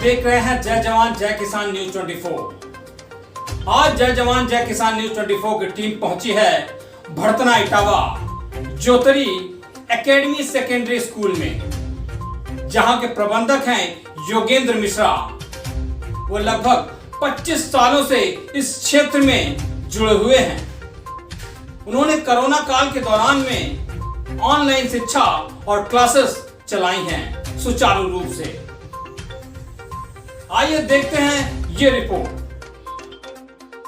देख रहे हैं जय जवान जय किसान न्यूज 24। आज जय जवान जय किसान न्यूज 24 की टीम पहुंची है भड़तना इटावा ज्योतरी एकेडमी सेकेंडरी स्कूल में, जहां के प्रबंधक हैं योगेंद्र मिश्रा। वो लगभग 25 सालों से इस क्षेत्र में जुड़े हुए हैं। उन्होंने कोरोना काल के दौरान में ऑनलाइन शिक्षा और क्लासेस चलाई हैं सुचारू रूप से। आइए देखते हैं ये रिपोर्ट।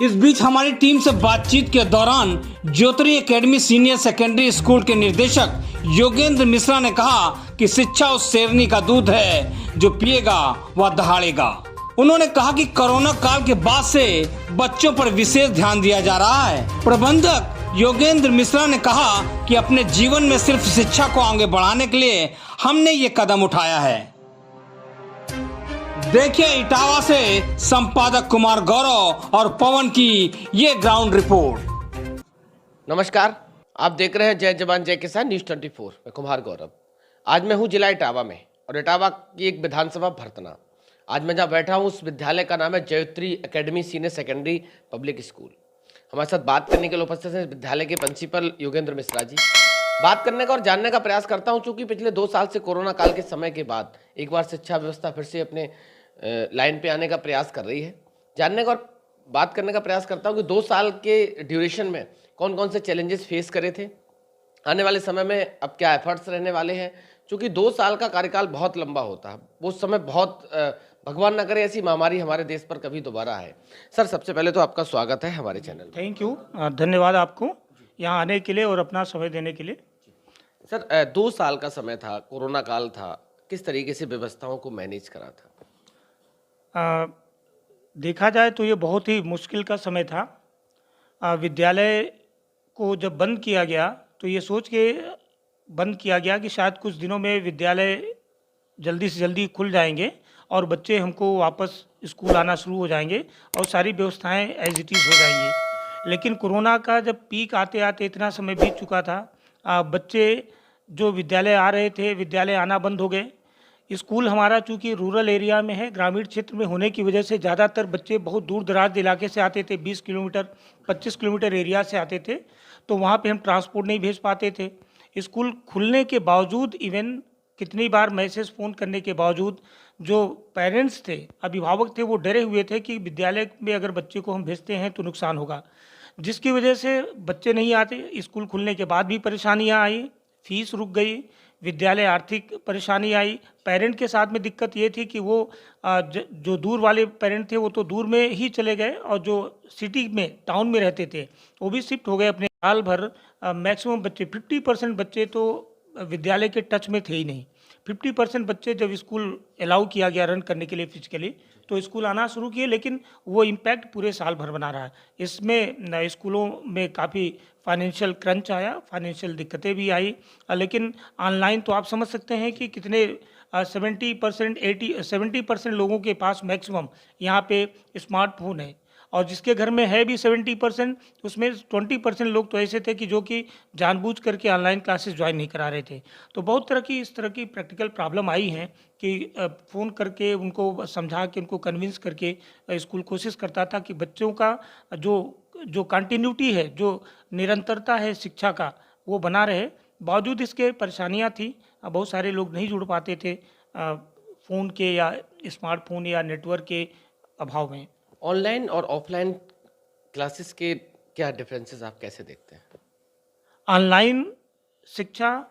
इस बीच हमारी टीम से बातचीत के दौरान ज्योतरी एकेडमी सीनियर सेकेंडरी स्कूल के निदेशक योगेंद्र मिश्रा ने कहा कि शिक्षा उस शेरनी का दूध है जो पिएगा वह दहाड़ेगा। उन्होंने कहा कि कोरोना काल के बाद से बच्चों पर विशेष ध्यान दिया जा रहा है। प्रबंधक योगेंद्र मिश्रा ने कहा कि अपने जीवन में सिर्फ शिक्षा को आगे बढ़ाने के लिए हमने ये कदम उठाया है। देखिए इटावा से संपादक कुमार गौरव और पवन की ये ग्राउंड रिपोर्ट। नमस्कार, आप देख रहे हैं जय जवान जय किसान न्यूज 24। मैं कुमार गौरव। आज मैं हूं जिला इटावा में और इटावा की एक विधानसभा भड़तना। आज मैं जहां बैठा हूं उस विद्यालय का नाम है Jyotri academy senior secondary public school. हमारे साथ बात करने के लिए उपस्थित हैं विद्यालय के प्रिंसिपल योगेंद्र मिश्रा जी। बात करने का और जानने का प्रयास करता हूं, चूंकि पिछले 2 साल से कोरोना काल के समय के बाद एक बार शिक्षा व्यवस्था फिर से अपने लाइन पे आने का प्रयास कर रही है। जानने का और बात करने का प्रयास करता हूं कि 2 साल के ड्यूरेशन में कौन कौन से चैलेंजेस फेस करे थे, आने वाले समय में अब क्या एफर्ट्स रहने वाले हैं। चूँकि 2 साल का कार्यकाल बहुत लंबा होता है, वो समय बहुत भगवान न करे ऐसी महामारी हमारे देश पर कभी दोबारा आए। सर, सबसे पहले तो आपका स्वागत है हमारे चैनल में। थैंक यू, धन्यवाद आपको यहाँ आने के लिए और अपना समय देने के लिए। सर, 2 साल का समय था, कोरोना काल था, किस तरीके से व्यवस्थाओं को मैनेज करा था? देखा जाए तो ये बहुत ही मुश्किल का समय था। विद्यालय को जब बंद किया गया तो ये सोच के बंद किया गया कि शायद कुछ दिनों में विद्यालय जल्दी से जल्दी खुल जाएंगे और बच्चे हमको वापस स्कूल आना शुरू हो जाएंगे और सारी व्यवस्थाएं एज इट इज़ हो जाएंगी। लेकिन कोरोना का जब पीक आते आते इतना समय बीत चुका था, बच्चे जो विद्यालय आ रहे थे विद्यालय आना बंद हो गए। स्कूल हमारा चूँकि रूरल एरिया में है, ग्रामीण क्षेत्र में होने की वजह से ज़्यादातर बच्चे बहुत दूर दराज इलाके से आते थे, 20 किलोमीटर 25 किलोमीटर एरिया से आते थे, तो वहाँ पे हम ट्रांसपोर्ट नहीं भेज पाते थे। स्कूल खुलने के बावजूद, इवन कितनी बार मैसेज फ़ोन करने के बावजूद, जो पेरेंट्स थे, अभिभावक थे, वो डरे हुए थे कि विद्यालय में अगर बच्चे को हम भेजते हैं तो नुकसान होगा, जिसकी वजह से बच्चे नहीं आते। स्कूल खुलने के बाद भी परेशानियाँ आई, फीस रुक गई, विद्यालय आर्थिक परेशानी आई। पेरेंट के साथ में दिक्कत ये थी कि वो जो दूर वाले पेरेंट थे वो तो दूर में ही चले गए और जो सिटी में टाउन में रहते थे वो भी शिफ्ट हो गए अपने। साल भर मैक्सिमम बच्चे 50% बच्चे तो विद्यालय के टच में थे ही नहीं। 50% बच्चे जब स्कूल अलाउ किया गया रन करने के लिए फिजिकली, तो स्कूल आना शुरू किए, लेकिन वो इम्पैक्ट पूरे साल भर बना रहा है। इसमें स्कूलों में काफ़ी फाइनेंशियल क्रंच आया, फाइनेंशियल दिक्कतें भी आई। लेकिन ऑनलाइन तो आप समझ सकते हैं कि कितने 70% लोगों के पास मैक्सिमम यहाँ पे स्मार्टफोन है, और जिसके घर में है भी 70%, उसमें 20% लोग तो ऐसे थे कि जो कि जानबूझ करके ऑनलाइन क्लासेस ज्वाइन नहीं करा रहे थे। तो बहुत तरह की इस तरह की प्रैक्टिकल प्रॉब्लम आई हैं कि फ़ोन करके उनको समझा के, उनको कन्विंस करके स्कूल कोशिश करता था कि बच्चों का जो कंटिन्यूटी है, जो निरंतरता है शिक्षा का, वो बना रहे। बावजूद इसके परेशानियाँ थी, बहुत सारे लोग नहीं जुड़ पाते थे फ़ोन के या स्मार्टफोन या नेटवर्क के अभाव में। ऑनलाइन और ऑफलाइन क्लासेस के क्या डिफरेंसेस आप कैसे देखते हैं? ऑनलाइन शिक्षा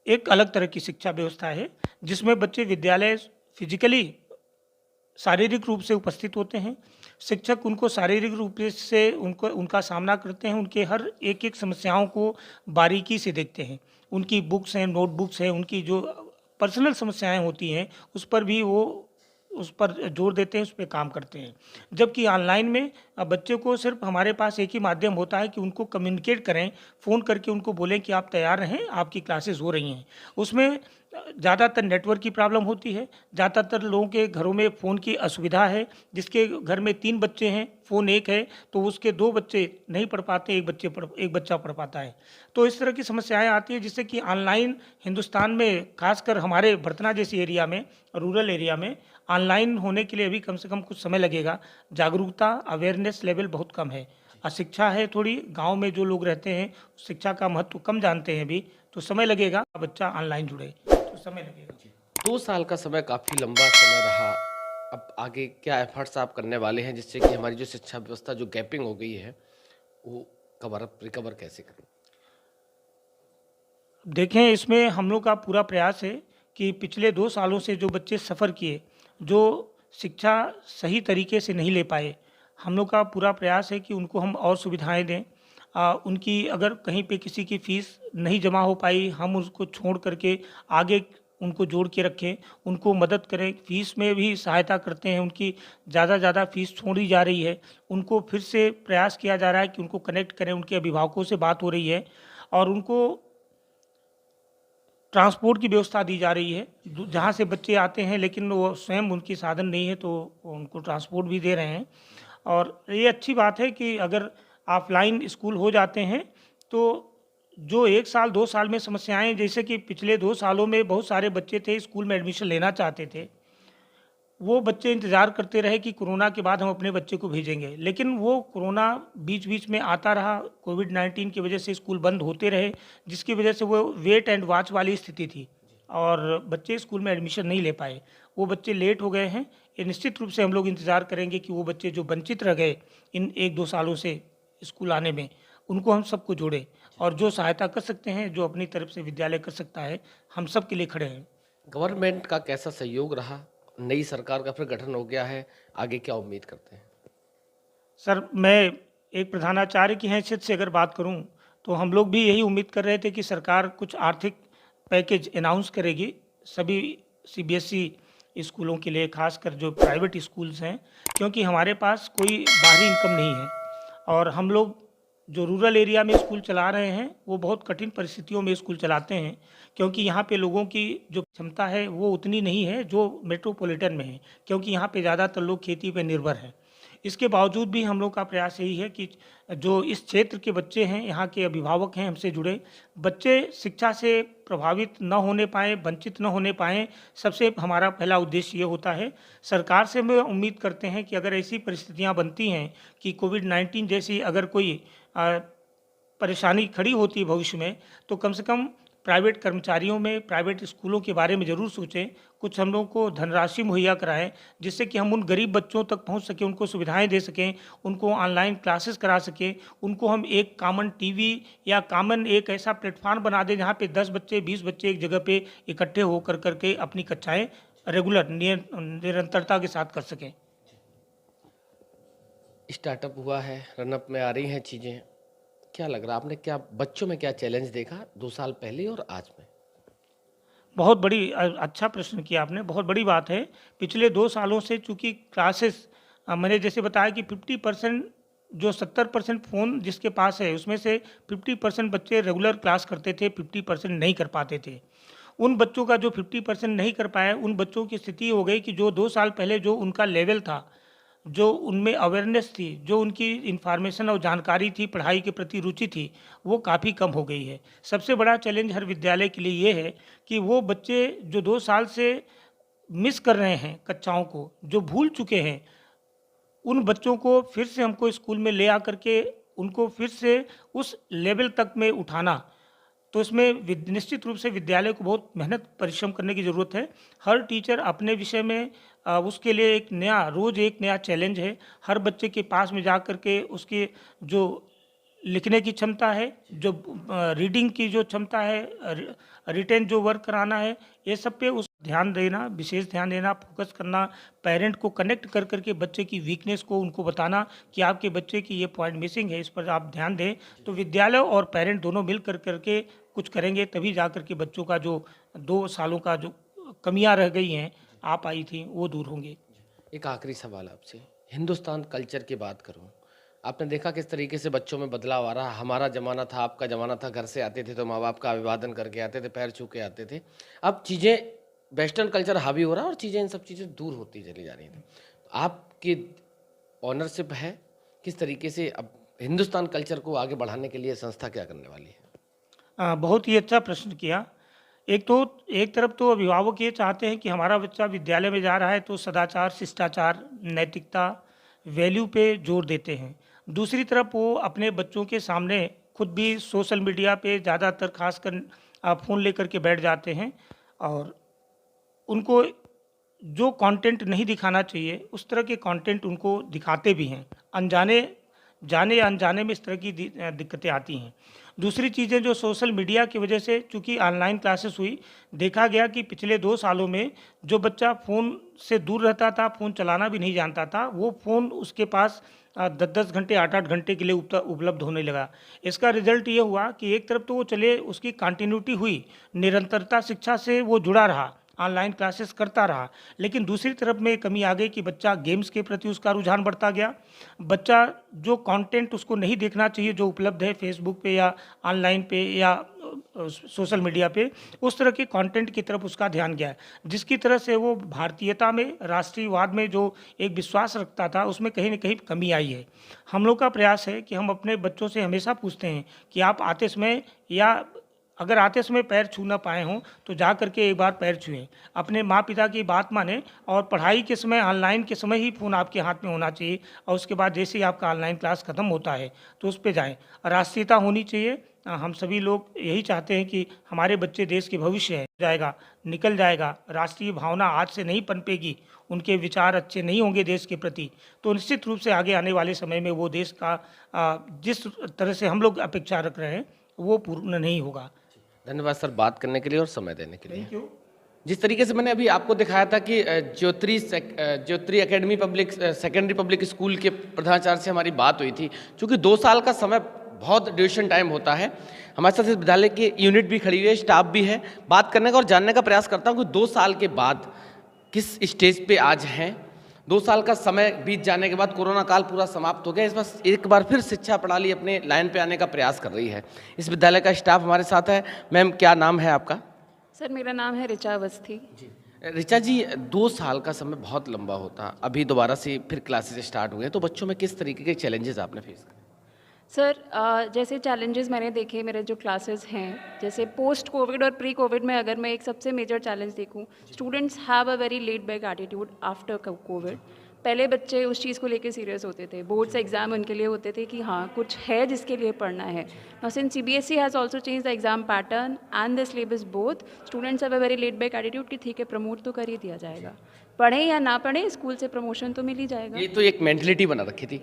एक अलग तरह की शिक्षा व्यवस्था है, जिसमें बच्चे विद्यालय फिजिकली शारीरिक रूप से उपस्थित होते हैं। शिक्षक उनको शारीरिक रूप से उनका सामना करते हैं, उनके हर एक एक समस्याओं को बारीकी से देखते हैं। उनकी बुक्स हैं, नोटबुक्स हैं, उनकी जो पर्सनल समस्याएं होती हैं उस पर भी वो उस पर जोर देते हैं, उस पर काम करते हैं। जबकि ऑनलाइन में बच्चे को सिर्फ हमारे पास एक ही माध्यम होता है कि उनको कम्युनिकेट करें, फ़ोन करके उनको बोलें कि आप तैयार रहें, आपकी क्लासेस हो रही हैं। उसमें ज़्यादातर नेटवर्क की प्रॉब्लम होती है। ज़्यादातर लोगों के घरों में फ़ोन की असुविधा है। जिसके घर में 3 बच्चे हैं, फ़ोन एक है, तो उसके 2 बच्चे नहीं पढ़ पाते, एक बच्चा पढ़ पाता है। तो इस तरह की समस्याएँ आती हैं, जिससे कि ऑनलाइन हिंदुस्तान में, ख़ासकर हमारे भरतना जैसी एरिया में, रूरल एरिया में, ऑनलाइन होने के लिए अभी कम से कम कुछ समय लगेगा। जागरूकता, अवेयरनेस लेवल बहुत कम है। अशिक्षा है थोड़ी, गाँव में जो लोग रहते हैं, शिक्षा का महत्व कम जानते हैं अभी, तो समय लगेगा, बच्चा ऑनलाइन जुड़े, तो समय लगेगा। 2 साल का समय काफ़ी लंबा समय रहा। अब आगे क्या एफर्ट्स आप करने वाले हैं जिससे कि हमारी जो शिक्षा व्यवस्था जो गैपिंग हो गई है वो रिकवर कैसे करें? देखें, इसमें हम लोग का पूरा प्रयास है कि पिछले 2 सालों से जो बच्चे सफ़र किए, जो शिक्षा सही तरीके से नहीं ले पाए, हम लोग का पूरा प्रयास है कि उनको हम और सुविधाएँ दें। उनकी अगर कहीं पे किसी की फ़ीस नहीं जमा हो पाई, हम उसको छोड़ करके आगे उनको जोड़ के रखें, उनको मदद करें, फ़ीस में भी सहायता करते हैं। उनकी ज़्यादा फ़ीस छोड़ी जा रही है, उनको फिर से प्रयास किया जा रहा है कि उनको कनेक्ट करें, उनके अभिभावकों से बात हो रही है और उनको ट्रांसपोर्ट की व्यवस्था दी जा रही है। जहाँ से बच्चे आते हैं, लेकिन वो स्वयं उनकी साधन नहीं है, तो उनको ट्रांसपोर्ट भी दे रहे हैं। और ये अच्छी बात है कि अगर ऑफलाइन स्कूल हो जाते हैं, तो जो 1 साल 2 साल में समस्याएं, जैसे कि पिछले 2 सालों में बहुत सारे बच्चे थे स्कूल में एडमिशन लेना चाहते थे, वो बच्चे इंतज़ार करते रहे कि कोरोना के बाद हम अपने बच्चे को भेजेंगे, लेकिन वो कोरोना बीच-बीच में आता रहा, कोविड-19 की वजह से स्कूल बंद होते रहे, जिसकी वजह से वो वेट एंड वॉच वाली स्थिति थी और बच्चे स्कूल में एडमिशन नहीं ले पाए। वो बच्चे लेट हो गए हैं। ये निश्चित रूप से हम लोग इंतज़ार करेंगे कि वो बच्चे जो वंचित रह गए इन 1-2 सालों से स्कूल आने में, उनको हम सबको जोड़ें और जो सहायता कर सकते हैं, जो अपनी तरफ से विद्यालय कर सकता है, हम सब के लिए खड़े हैं। गवर्नमेंट का कैसा सहयोग रहा? नई सरकार का फिर गठन हो गया है, आगे क्या उम्मीद करते हैं? सर, मैं एक प्रधानाचार्य की हैसियत से अगर बात करूं, तो हम लोग भी यही उम्मीद कर रहे थे कि सरकार कुछ आर्थिक पैकेज अनाउंस करेगी सभी सीबीएसई स्कूलों के लिए, खासकर जो प्राइवेट स्कूल्स हैं, क्योंकि हमारे पास कोई बाहरी इनकम नहीं है और हम लोग जो रूरल एरिया में स्कूल चला रहे हैं, वो बहुत कठिन परिस्थितियों में स्कूल चलाते हैं, क्योंकि यहाँ पे लोगों की जो क्षमता है वो उतनी नहीं है जो मेट्रोपॉलिटन में है, क्योंकि यहाँ पे ज़्यादातर लोग खेती पे निर्भर हैं। इसके बावजूद भी हम लोग का प्रयास यही है कि जो इस क्षेत्र के बच्चे हैं, यहाँ के अभिभावक हैं हमसे जुड़े, बच्चे शिक्षा से प्रभावित न होने पाएँ, वंचित न होने पाएँ, सबसे हमारा पहला उद्देश्य ये होता है। सरकार से हम उम्मीद करते हैं कि अगर ऐसी परिस्थितियाँ बनती हैं कि कोविड-19 जैसी अगर कोई परेशानी खड़ी होती है भविष्य में, तो कम से कम प्राइवेट कर्मचारियों में, प्राइवेट स्कूलों के बारे में ज़रूर सोचें, कुछ हम लोगों को धनराशि मुहैया कराएँ, जिससे कि हम उन गरीब बच्चों तक पहुँच सकें, उनको सुविधाएँ दे सकें, उनको ऑनलाइन क्लासेस करा सकें, उनको हम एक कॉमन टीवी या कॉमन एक ऐसा प्लेटफ़ॉर्म बना दें, जहाँ पे 10 बच्चे, 20 बच्चे एक जगह पे इकट्ठे हो कर के अपनी कक्षाएँ रेगुलर निरंतरता के साथ कर सकें। स्टार्टअप हुआ है, रनअप में आ रही हैं चीज़ें। क्या लग रहा है आपने, क्या बच्चों में क्या चैलेंज देखा 2 साल पहले और आज में? बहुत बड़ी अच्छा प्रश्न किया आपने, बहुत बड़ी बात है। पिछले 2 सालों से चूँकि क्लासेस मैंने जैसे बताया कि 50% जो 70% फ़ोन जिसके पास है, उसमें से 50% बच्चे रेगुलर क्लास करते थे, 50% नहीं कर पाते थे। उन बच्चों का जो 50% नहीं कर पाए, उन बच्चों की स्थिति हो गई कि जो 2 साल पहले जो उनका लेवल था, जो उनमें अवेयरनेस थी, जो उनकी इन्फॉर्मेशन और जानकारी थी, पढ़ाई के प्रति रुचि थी, वो काफ़ी कम हो गई है। सबसे बड़ा चैलेंज हर विद्यालय के लिए ये है कि वो बच्चे जो 2 साल से मिस कर रहे हैं कक्षाओं को, जो भूल चुके हैं, उन बच्चों को फिर से हमको स्कूल में ले आकर के उनको फिर से उस लेवल तक में उठाना, तो इसमें निश्चित रूप से विद्यालय को बहुत मेहनत परिश्रम करने की ज़रूरत है। हर टीचर अपने विषय में उसके लिए एक नया रोज़ एक नया चैलेंज है। हर बच्चे के पास में जा कर के उसकी जो लिखने की क्षमता है, जो रीडिंग की जो क्षमता है, रिटेन जो वर्क कराना है, ये सब पे उस ध्यान देना, विशेष ध्यान देना, फोकस करना, पेरेंट को कनेक्ट कर कर के बच्चे की वीकनेस को उनको बताना कि आपके बच्चे की ये पॉइंट मिसिंग है, इस पर आप ध्यान दें। तो विद्यालय और पेरेंट दोनों मिल कर के कुछ करेंगे, तभी जा कर के बच्चों का जो 2 सालों का जो कमियां रह गई हैं, आ पाई थी, वो दूर होंगे। एक आखिरी सवाल आपसे, हिंदुस्तान कल्चर की बात करूं, आपने देखा किस तरीके से बच्चों में बदलाव आ रहा है। हमारा ज़माना था, आपका ज़माना था, घर से आते थे तो माँ बाप का अभिवादन करके आते थे, पैर छू के आते थे। अब चीज़ें वेस्टर्न कल्चर हावी हो रहा है और चीज़ें इन सब चीज़ें दूर होती चली जा रही हैं। आपकी ऑनरशिप है, किस तरीके से अब हिंदुस्तान कल्चर को आगे बढ़ाने के लिए संस्था क्या करने वाली है? बहुत ही अच्छा प्रश्न किया। एक तरफ तो अभिभावक ये चाहते हैं कि हमारा बच्चा विद्यालय में जा रहा है तो सदाचार, शिष्टाचार, नैतिकता, वैल्यू पे जोर देते हैं। दूसरी तरफ वो अपने बच्चों के सामने खुद भी सोशल मीडिया पे ज़्यादातर खासकर फ़ोन लेकर के बैठ जाते हैं और उनको जो कंटेंट नहीं दिखाना चाहिए उस तरह के कंटेंट उनको दिखाते भी हैं। जाने या अनजाने में इस तरह की दिक्कतें आती हैं। दूसरी चीज़ें जो सोशल मीडिया की वजह से चूँकि ऑनलाइन क्लासेस हुई, देखा गया कि पिछले 2 सालों में जो बच्चा फ़ोन से दूर रहता था, फ़ोन चलाना भी नहीं जानता था, वो फ़ोन उसके पास 10-10 घंटे, 8-8 घंटे के लिए उपलब्ध होने लगा। इसका रिज़ल्ट ये हुआ कि एक तरफ तो वो चले उसकी कंटिन्यूटी हुई, निरंतरता शिक्षा से वो जुड़ा रहा, ऑनलाइन क्लासेस करता रहा, लेकिन दूसरी तरफ में कमी आ गई कि बच्चा गेम्स के प्रति उसका रुझान बढ़ता गया। बच्चा जो कंटेंट उसको नहीं देखना चाहिए जो उपलब्ध है फेसबुक पे या ऑनलाइन पे या सोशल मीडिया पे, उस तरह के कंटेंट की तरफ उसका ध्यान गया है, जिसकी तरह से वो भारतीयता में, राष्ट्रीयवाद में जो एक विश्वास रखता था उसमें कहीं न कहीं कमी आई है। हम लोग का प्रयास है कि हम अपने बच्चों से हमेशा पूछते हैं कि आप आते समय या अगर आते समय पैर छू ना पाए हों तो जा करके एक बार पैर छुएं, अपने माँ पिता की बात मानें और पढ़ाई के समय, ऑनलाइन के समय ही फ़ोन आपके हाथ में होना चाहिए और उसके बाद जैसे ही आपका ऑनलाइन क्लास ख़त्म होता है तो उस पे जाएं। राष्ट्रीयता होनी चाहिए। हम सभी लोग यही चाहते हैं कि हमारे बच्चे देश के भविष्य है, निकल जाएगा, राष्ट्रीय भावना आज से नहीं पनपेगी, उनके विचार अच्छे नहीं होंगे देश के प्रति, तो निश्चित रूप से आगे आने वाले समय में वो देश का जिस तरह से हम लोग अपेक्षा रख रहे हैं वो पूर्ण नहीं होगा। धन्यवाद सर बात करने के लिए और समय देने के लिए। Thank you. जिस तरीके से मैंने अभी आपको दिखाया था कि Jyotri academy public secondary public school के प्रधानाचार्य से हमारी बात हुई थी। चूँकि 2 साल का समय बहुत ड्यूरेशन टाइम होता है, हमारे साथ इस विद्यालय की यूनिट भी खड़ी हुई है, स्टाफ भी है। बात करने का और जानने का प्रयास करता हूँ कि 2 साल के बाद किस स्टेज पे आज हैं। 2 साल का समय बीत जाने के बाद कोरोना काल पूरा समाप्त हो गया, इस बार एक बार फिर शिक्षा प्रणाली अपने लाइन पे आने का प्रयास कर रही है। इस विद्यालय का स्टाफ हमारे साथ है। मैम क्या नाम है आपका? सर मेरा नाम है ऋचा अवस्थी। ऋचा जी, 2 साल का समय बहुत लंबा होता, अभी दोबारा से फिर क्लासेस स्टार्ट हुए, तो बच्चों में किस तरीके के चैलेंजेस आपने फेस किए? सर जैसे चैलेंजेस मैंने देखे मेरे जो क्लासेस हैं, जैसे पोस्ट कोविड और प्री कोविड में अगर मैं एक सबसे मेजर चैलेंज देखूं, students have a very laid back attitude after Covid. पहले बच्चे उस चीज़ को लेके सीरियस होते थे, बोर्ड से एग्ज़ाम उनके लिए होते थे कि हाँ कुछ है जिसके लिए पढ़ना है। Now since CBSE has also change the exam pattern and the syllabus both, students have a very laid back attitude कि ठीक है प्रमोट तो कर ही दिया जाएगा, पढ़ें या ना पढ़ें स्कूल से प्रमोशन तो मिल ही जाएगा। ये तो एक मेंटलिटी बना रखी थी।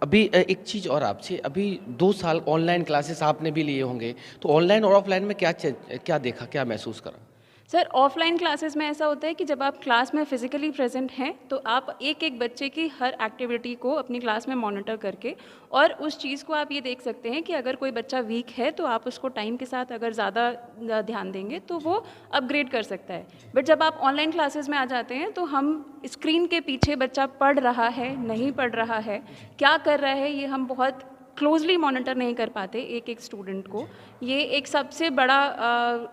अभी एक चीज़ और आपसे, अभी 2 साल ऑनलाइन क्लासेस आपने भी लिए होंगे, तो ऑनलाइन और ऑफलाइन में क्या देखा, क्या महसूस करा? सर ऑफलाइन क्लासेस में ऐसा होता है कि जब आप क्लास में फिजिकली प्रेजेंट हैं तो आप एक एक बच्चे की हर एक्टिविटी को अपनी क्लास में मॉनिटर करके और उस चीज़ को आप ये देख सकते हैं कि अगर कोई बच्चा वीक है तो आप उसको टाइम के साथ अगर ज़्यादा ध्यान देंगे तो वो अपग्रेड कर सकता है। बट जब आप ऑनलाइन क्लासेस में आ जाते हैं तो हम स्क्रीन के पीछे बच्चा पढ़ रहा है, नहीं पढ़ रहा है, क्या कर रहा है, ये हम बहुत क्लोजली मॉनिटर नहीं कर पाते एक एक स्टूडेंट को। ये एक सबसे बड़ा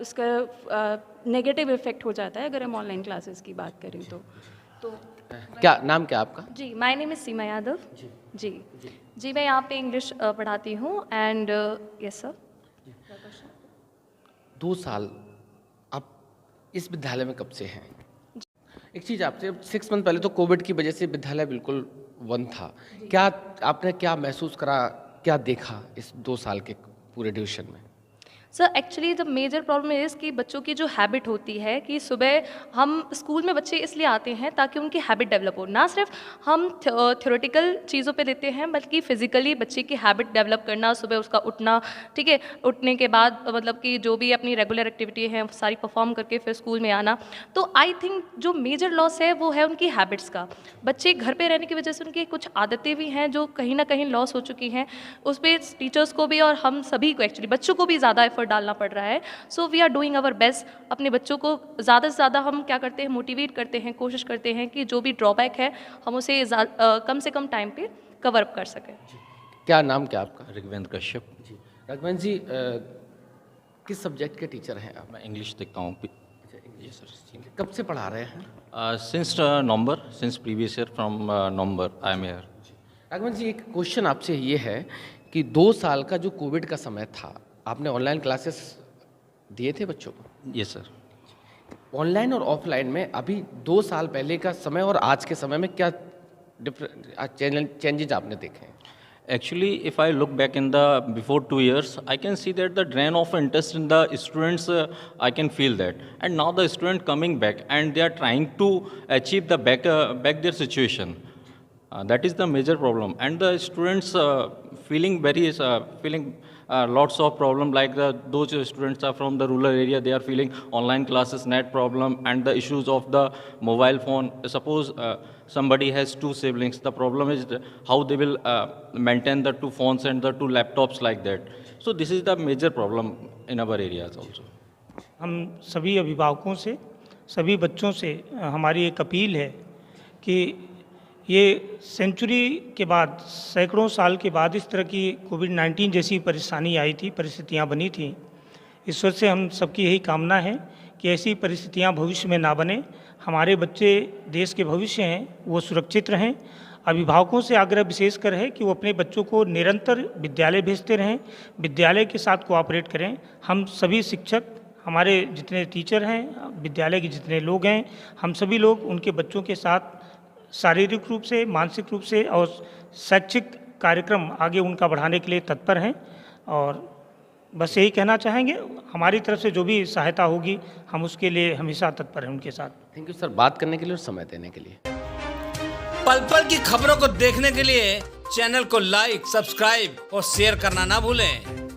उसका नेगेटिव इफेक्ट हो जाता है अगर हम ऑनलाइन क्लासेस की बात करें तो क्या नाम क्या आपका? जी, माय नेम इज़ सीमा यादव। जी मैं यहाँ पे इंग्लिश पढ़ाती हूँ एंड यस सर। 2 साल आप इस विद्यालय में कब से हैं? एक चीज़ आपसे, 6 मंथ पहले तो कोविड की वजह से विद्यालय बिल्कुल बंद था, आपने क्या महसूस करा, क्या देखा इस 2 साल के पूरे ड्यूरेशन में? Sir actually the major problem is कि बच्चों की जो हैबिट होती है कि सुबह हम स्कूल में बच्चे इसलिए आते हैं ताकि उनकी हैबिट डेवलप हो, ना सिर्फ हम थ्योरेटिकल चीज़ों पे देते हैं बल्कि फिजिकली बच्चे की हैबिट डेवलप करना, सुबह उसका उठना, ठीक है, उठने के बाद मतलब कि जो भी अपनी रेगुलर एक्टिविटी है सारी परफॉर्म करके फिर स्कूल में आना। तो आई थिंक जो मेजर लॉस है वो है उनकी हैबिट्स का। बच्चे घर पर रहने की वजह से उनकी कुछ आदतें भी हैं जो कहीं ना कहीं लॉस हो चुकी हैं, उस पर टीचर्स को भी और हम सभी को एक्चुअली बच्चों को भी ज़्यादा डालना पड़ रहा है। So we are doing our best. अपने बच्चों को ज़्यादा से ज़्यादा हम क्या करते हैं, मोटिवेट करते हैं, कोशिश करते हैं कि जो भी ड्रॉबैक है हम उसे कम से कम टाइम पे कवर अप कर सकें। क्या नाम क्या आपका? ऋग्वेंद्र कश्यप। जी राघवेंद्र जी, किस सब्जेक्ट के टीचर हैं आप? मैं इंग्लिश देखता हूँ। जी सर। कब से पढ़ा रहे हैं? Since November, since previous year from November I am here. Raghavendra ji, एक क्वेश्चन आपसे ये है कि 2 साल का जो कोविड का समय था, आपने ऑनलाइन क्लासेस दिए थे बच्चों को? Yes sir. ऑनलाइन और ऑफलाइन में अभी 2 साल पहले का समय और आज के समय में क्या चेंजेज आपने देखे हैं? Actually, if I look back in the before 2 years, I can see that the drain of interest in the students, I can feel that. And now the student coming back and they are trying to achieve the back their situation. That is the major problem. And the students feeling lots of problem, like those students are from the rural area, they are feeling online classes, net problem, and the issues of the mobile phone. Suppose somebody has 2 siblings, the problem is how they will maintain the 2 phones and the 2 laptops like that. So this is the major problem in our areas also. हम सभी अभिभावकों से, सभी बच्चों से हमारी एक appeal है कि ये सेंचुरी के बाद, सैकड़ों साल के बाद इस तरह की कोविड-19 जैसी परेशानी आई थी, परिस्थितियां बनी थी। ईश्वर से हम सबकी यही कामना है कि ऐसी परिस्थितियां भविष्य में ना बने। हमारे बच्चे देश के भविष्य हैं, वो सुरक्षित रहें। अभिभावकों से आग्रह विशेषकर है कि वो अपने बच्चों को निरंतर विद्यालय भेजते रहें, विद्यालय के साथ कोऑपरेट करें। हम सभी शिक्षक, हमारे जितने टीचर हैं, विद्यालय के जितने लोग हैं, हम सभी लोग उनके बच्चों के साथ शारीरिक रूप से, मानसिक रूप से और शैक्षिक कार्यक्रम आगे उनका बढ़ाने के लिए तत्पर हैं। और बस यही कहना चाहेंगे, हमारी तरफ से जो भी सहायता होगी हम उसके लिए हमेशा तत्पर हैं उनके साथ। थैंक यू सर, बात करने के लिए और समय देने के लिए। पल पल की खबरों को देखने के लिए चैनल को लाइक, सब्सक्राइब और शेयर करना ना भूलें।